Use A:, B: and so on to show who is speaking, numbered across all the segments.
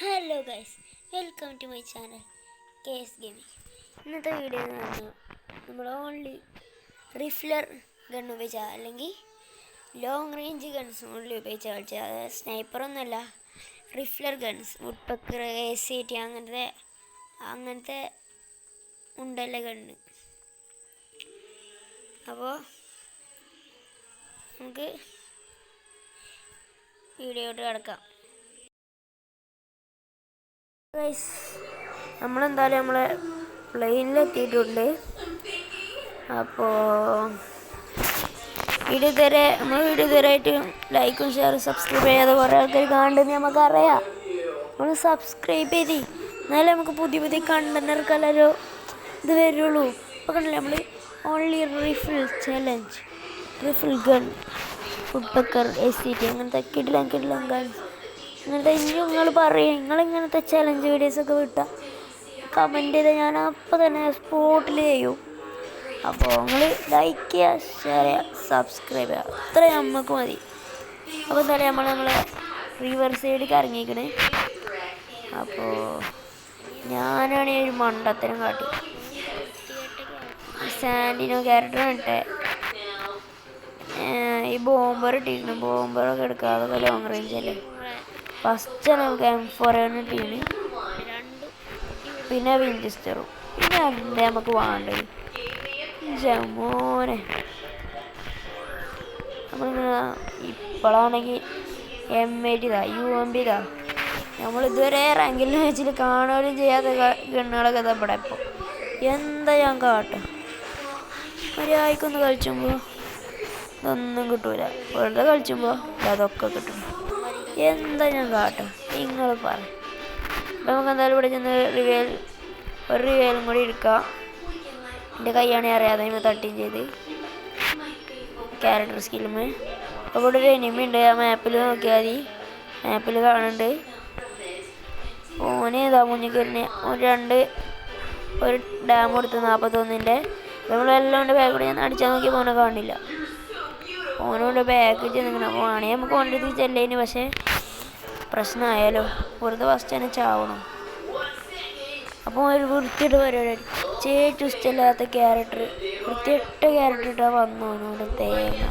A: Hello guys, welcome to my channel KS gaming. ഇന്നത്തെ video എന്ന് പറഞ്ഞാൽ നമ്മൾ ഓൺലി റിഫ്ലർ ഗൺ ഉപയോഗിച്ചാൽ അല്ലെങ്കിൽ ലോങ് റേഞ്ച് ഗൺസ് ഓൺലി ഉപയോഗിച്ചാൽ കളിച്ചാൽ, അതായത് സ്നൈപ്പറൊന്നുമല്ല, റിഫ്ലർ ഗൺസ്, വുഡ്പക്കർ, ACT അങ്ങനത്തെ ഉണ്ടല്ലേ ഗണ്ണ്. അപ്പോൾ നമുക്ക് വീഡിയോട്ട് കിടക്കാം. ഗൈസ്, നമ്മളെന്തായാലും നമ്മളെ പ്ലെയിനിലെത്തിയിട്ടുണ്ട്. അപ്പോൾ വീഡിയോ ഇതുവരെയായിട്ട് ലൈക്കും ഷെയറും സബ്സ്ക്രൈബ് ചെയ്യാതെ കുറേ ആൾക്കാർ കാണുന്നുണ്ടെന്ന് നമുക്കറിയാം. നമ്മൾ സബ്സ്ക്രൈബ് ചെയ്ത് എന്നാലേ നമുക്ക് പുതിയ പുതിയ കണ്ടന്റ് ഇറക്കാനൊരു ഇത് വരുള്ളൂ. ഇപ്പോൾ കണ്ടില്ലേ, നമ്മൾ only refill challenge, refill gun, വുഡ്പക്കർ, ACT അങ്ങനത്തെ കിടിലം ഗൺസ് ഇങ്ങനത്തെ ഇനിയും നിങ്ങൾ പറയും. നിങ്ങളിങ്ങനത്തെ ചലഞ്ച് വീഡിയോസൊക്കെ വിട്ടാൽ കമൻറ്റ് ചെയ്താൽ ഞാൻ അപ്പോൾ തന്നെ സ്പോട്ടിൽ ചെയ്യും. അപ്പോൾ നിങ്ങൾ ലൈക്ക് ചെയ്യുക, ഷെയർ ചെയ്യുക, സബ്സ്ക്രൈബ് ചെയ്യുക, അത്ര നമുക്ക് മതി. അപ്പോൾ എന്തായാലും നമ്മളെ റിവർ സൈഡിലേക്ക് ഇറങ്ങിക്കണേ. അപ്പോൾ ഞാനാണെങ്കിൽ ഒരു മണ്ടത്തരം കാട്ടി സാൻഡിനോ ക്യാരക്ടറാണ് ഇട്ടേ. ഈ ബോംബർ ഇട്ടിരിക്കുന്നു. ബോംബറൊക്കെ എടുക്കുക, അതൊക്കെ ലോങ് റേഞ്ച് അല്ലേ. ഫസ്റ്റ് നമുക്ക് M4 ഇട്ടീന്, പിന്നെ വിൻചെസ്റ്ററും, പിന്നെ എന്താ നമുക്ക് വേണ്ടത് ജമോനെ. നമ്മളിങ്ങനെ ഇപ്പോഴാണെങ്കിൽ M80 UMP നമ്മളിതുവരെ റാങ്കിൽ വെച്ചിൽ കാണുകയും ചെയ്യാത്ത ഗണ്ണുകളൊക്കെ ഇവിടെ. ഇപ്പോൾ എന്താ ഞാൻ കാട്ടും, മര്യാദക്കൊന്ന് കളിച്ചുമ്പോൾ ഇതൊന്നും കിട്ടൂല, വെറുതെ കളിച്ചുമ്പോൾ അതൊക്കെ കിട്ടും. എന്താ ഞാൻ കാട്ടും, നിങ്ങൾ പറ. അപ്പം നമുക്ക് എന്തായാലും ഇവിടെ ചെന്ന് ഒരു റിവേലും കൂടി എടുക്കാം. എൻ്റെ കൈയാണെങ്കിൽ അറിയാതെ ഇമ്മ തട്ടിയും ചെയ്ത് ക്യാരക്ടർ സ്കില്ലുമേ. അപ്പോൾ ഇവിടെ ഒരു എനിമി ഉണ്ട്, ആ മാപ്പിൽ നോക്കിയാൽ മതി, മാപ്പിൽ കാണുന്നുണ്ട്. ഓന് ഏതാ മുന്നിൽ ഒരു ഡാം കൊടുത്ത് 41. നമ്മളെല്ലാം കൊണ്ട് ബാഗ് കൂടി ഞാൻ അടിച്ചാൽ നോക്കിയപ്പോൾ ഓനെ കാണില്ല. ഓനോട് ബാഗ് ചെന്നിങ്ങനെ വേണമെങ്കിൽ നമുക്ക് ഓൻ്റെ അടുത്ത് ചെല്ലേന്, പക്ഷേ പ്രശ്നമായാലോ, വെറുതെ ഫസ്റ്റ് തന്നെ ചാവണം. അപ്പോൾ ഒരു വൃത്തിയിട്ട് പരിപാടി, ഏറ്റവും ഇഷ്ടമില്ലാത്ത ക്യാരക്ടർ, വൃത്തിയിട്ട ക്യാരക്ടർ ഇട്ടാൽ വന്നു ഓനോട് തേങ്ങ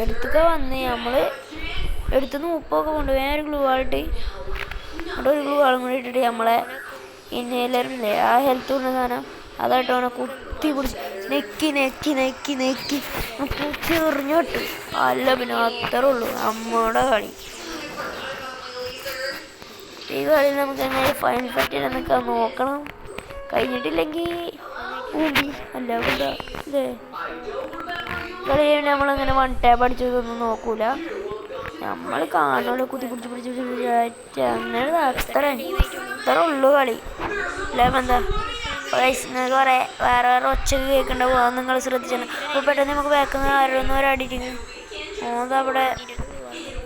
A: എടുത്തൊക്കെ വന്ന് നമ്മൾ എടുത്തുനിന്ന് ഉപ്പൊക്കെ കൊണ്ടുപോയി ഒരു ഗ്ലൂ ആളിട്ട് അവിടെ ഒരു ഗ്ലൂ ആളും കൂടി ഇട്ടിട്ട് നമ്മളെ ഇൻഹേലറില്ലേ, ആ ഹെൽത്ത് കൊണ്ട സാധനം അതായിട്ട് അവനെ കുത്തി പിടിച്ച് നെക്കി കുത്തി എറിഞ്ഞോട്ട് അല്ല. പിന്നെ അത്രേ ഉള്ളൂ നമ്മുടെ കളി. ഈ കളി നമുക്ക് എങ്ങനെ ഫൈനൽ ഫൈറ്റിലെന്നൊക്കെ നോക്കണം. കഴിഞ്ഞിട്ടില്ലെങ്കിൽ ഊമ്പി അല്ല അല്ലേ. കളി നമ്മളങ്ങനെ വൺ ടാപ്പ് അടിച്ചതൊന്നും നോക്കൂല, നമ്മൾ കാണുള്ളൂ. കുത്തി പിടിച്ച് അങ്ങനെ അത്ര ഉള്ളു കളി. അല്ലേ എന്താ നിങ്ങൾക്ക് കുറേ വേറെ ഒച്ചക്ക് കേൾക്കേണ്ട പോകാൻ നിങ്ങൾ ശ്രദ്ധിച്ചാൽ. അപ്പോൾ പെട്ടെന്ന് നമുക്ക് ബാക്കുന്ന ഒരടിയിട്ടിങ്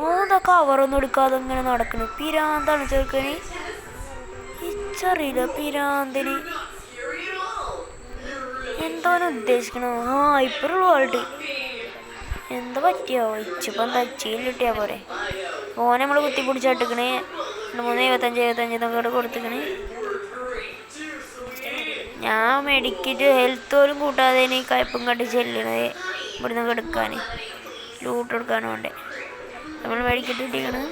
A: ഓതാ കവറൊന്നും എടുക്കാതെ ഇങ്ങനെ നടക്കണ്. പിരാന്താണ് ചെറുക്കന്, ഇച്ചറിയില്ല പിരാന്തിന് എന്തോന്ന് ഉദ്ദേശിക്കണോ. ഇപ്പോഴുള്ള ആൾട്ട് എന്താ പറ്റിയോ, ഇച്ചിപ്പം തച്ചിയിൽ കിട്ടിയാൽ പോരെ. ഓനെ നമ്മൾ കുത്തി പിടിച്ചിട്ടിക്കണേ. 375 എന്നൊക്കെ കൊടുത്തിക്കണേ. ഞാൻ മെഡിക്കറ്റ് ഹെൽത്ത് പോലും കൂട്ടാതെ ഇനി കയ്പും കണ്ടി ചെല്ലണത് ഇവിടുന്ന് എടുക്കാൻ, ലൂട്ട് എടുക്കാനും വേണ്ടേ നമ്മൾ മെഡിക്കറ്റ് കിട്ടിക്കണ്.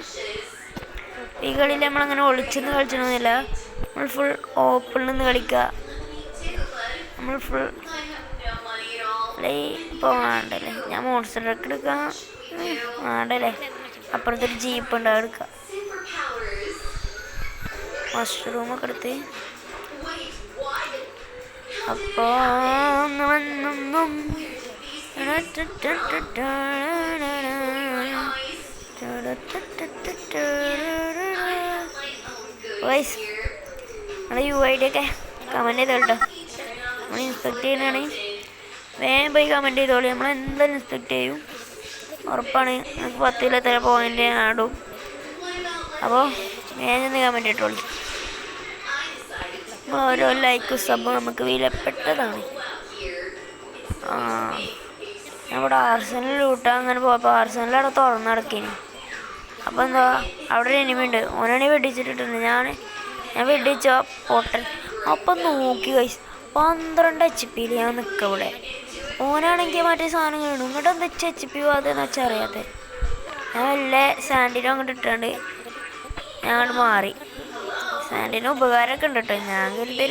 A: ഈ കളിയിൽ നമ്മളങ്ങനെ ഒളിച്ചെന്ന് കളിച്ചണമെന്നില്ല, നമ്മൾ ഫുൾ ഓപ്പണിൽ നിന്ന് കളിക്കുക. നമ്മൾ ഫുൾ ഇപ്പോൾ വേണ്ടല്ലേ, ഞാൻ മോൺസ്റ്റർ ട്രക്ക് എടുക്കാം വേണ്ടല്ലേ. അപ്പുറത്തൊരു ജീപ്പ് ഉണ്ട്, എടുക്കാം. മഷ്റൂമൊക്കെ എടുത്ത് അപ്പോൾ വോയിസ് നമ്മുടെ UID ഒക്കെ കമൻറ്റ് ചെയ്തോ കേട്ടോ. നമ്മൾ ഇൻസ്പെക്ട് ചെയ്യുന്നതാണ്, വേഗം പോയി കമൻറ്റ് ചെയ്തോളൂ. നമ്മൾ എന്തായാലും ഇൻസ്പെക്ട് ചെയ്യും, ഉറപ്പാണ്. നമുക്ക് 10 പോയിൻ്റ് ആടും. അപ്പോൾ വേഗം ചെന്ന് കമൻറ്റ് ഇട്ടോളൂ. ഓരോ ലൈക്കും സബും നമുക്ക് വിലപ്പെട്ടതാണ്. നമ്മുടെ ആർസനൽ ലൂട്ടാൻ അങ്ങനെ പോയപ്പോൾ ആർസനൽ അവിടെ തുറന്നു നടക്കേന്. അപ്പോൾ എന്താ അവിടെ ഒരു എനിമി ഉണ്ട്. ഓനാണെങ്കിൽ വെടിച്ചിട്ടിട്ടുണ്ട്. ഞാൻ വെടിച്ച പൊട്ടൻ. അപ്പം നോക്കി കൈസ് 12 HP ഞാൻ നിൽക്കുക ഇവിടെ. ഓനാണെങ്കിൽ മറ്റേ സാധനം വീണു. ഇങ്ങോട്ട് എന്താ HP പോകാതെന്ന് വെച്ചാൽ അറിയാതെ ഞാൻ വല്ല സാൻഡിനും അങ്ങോട്ട് ഇട്ടാണ്ട് ഞാൻ അങ്ങോട്ട് മാറി. സാൻഡിന് ഉപകാരമൊക്കെ ഉണ്ട് കേട്ടോ. ഞാൻ കരുതി